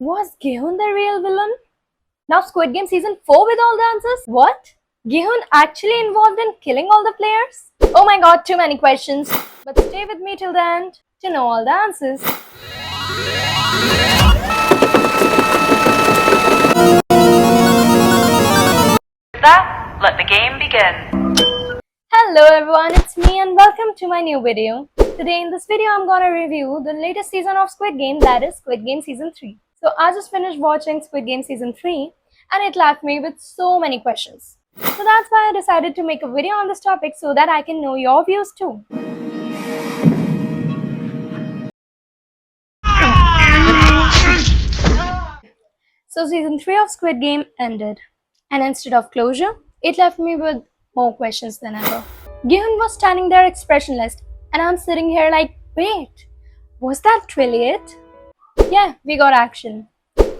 Was Gihun the real villain? Now Squid Game Season 4 with all the answers? What? Gihun actually involved in killing all the players? Oh my god, too many questions. But stay with me till the end to know all the answers. With that, let the game begin. Hello everyone, it's me and welcome to my new video. Today in this video I'm gonna review the latest season of Squid Game, that is Squid Game Season 3. So I just finished watching Squid Game Season 3 and it left me with so many questions. So that's why I decided to make a video on this topic so that I can know your views too. So Season 3 of Squid Game ended and instead of closure, it left me with more questions than ever. Gihun was standing there expressionless and I'm sitting here like, wait, was that really it? Yeah, we got action.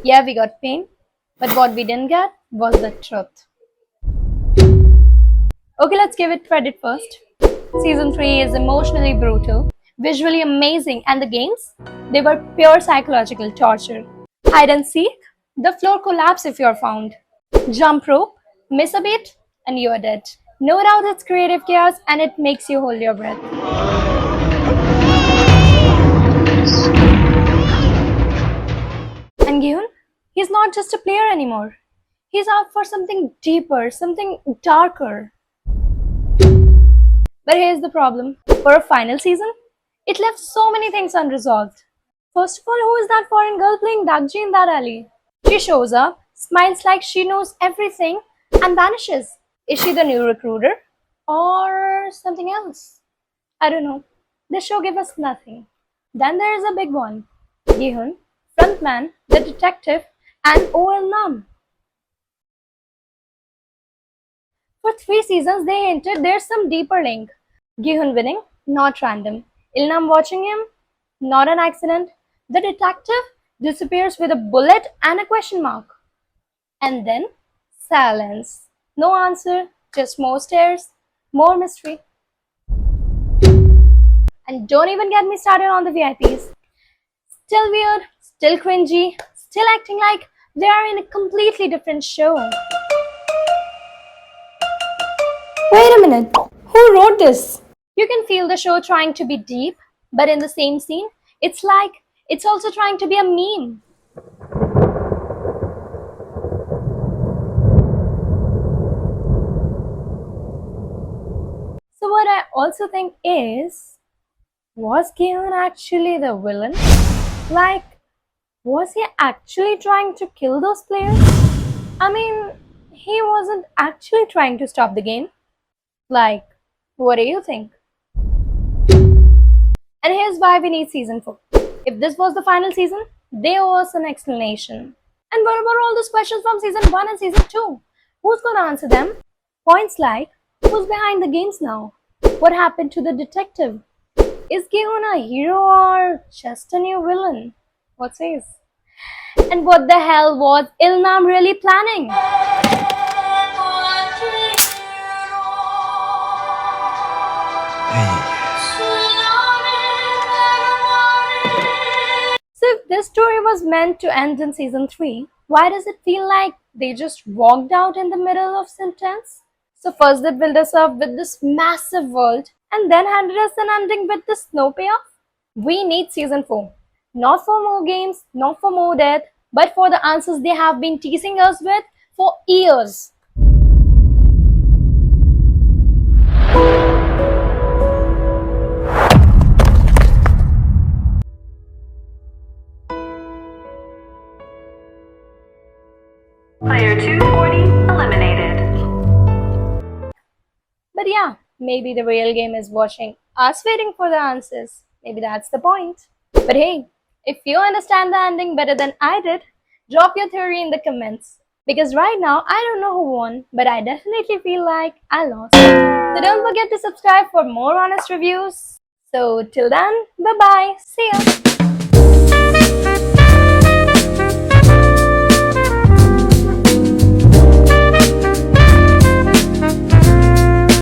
Yeah, we got pain. But what we didn't get was the truth. Okay, let's give it credit first. Season 3 is emotionally brutal, visually amazing, and the games? They were pure psychological torture. Hide and seek? The floor collapses if you're found. Jump rope? Miss a beat? And you're dead. No doubt it's creative chaos and it makes you hold your breath. And Gihun? He's not just a player anymore. He's out for something deeper, something darker. But here's the problem. For a final season, it left so many things unresolved. First of all, who is that foreign girl playing Dakji in that alley? She shows up, smiles like she knows everything, and vanishes. Is she the new recruiter? Or something else? I don't know. This show gave us nothing. Then there is a big one. Gihun, frontman, the detective, and OL Nam. For 3 seasons, they hinted there's some deeper link. Gihun winning, not random. Ilnam watching him, not an accident. The detective disappears with a bullet and a question mark. And then, silence. No answer, just more stares, more mystery. And don't even get me started on the VIPs. Still weird, still cringy, still acting like they are in a completely different show. Wait a minute, who wrote this? You can feel the show trying to be deep, but in the same scene, it's like it's also trying to be a meme. So what I also think is, was Gihun actually the villain? Like, was he actually trying to kill those players? I mean, he wasn't actually trying to stop the game. Like, what do you think? And here's why we need season 4. If this was the final season, they owe us an explanation. And what about all those questions from season 1 and season 2? Who's gonna answer them? Points like, who's behind the games now? What happened to the detective? Is Gihun a hero or just a new villain? What says? And what the hell was Ilnam really planning? So if this story was meant to end in season 3, why does it feel like they just walked out in the middle of sentence? So first they built us up with this massive world and then handed us an ending with this no payoff? We need season 4. Not for more games, not for more death, but for the answers they have been teasing us with for years. Player 240 eliminated. But yeah, maybe the real game is watching us waiting for the answers. Maybe that's the point. But hey, if you understand the ending better than I did, drop your theory in the comments. Because right now, I don't know who won, but I definitely feel like I lost. So don't forget to subscribe for more honest reviews. So till then, bye bye. See ya.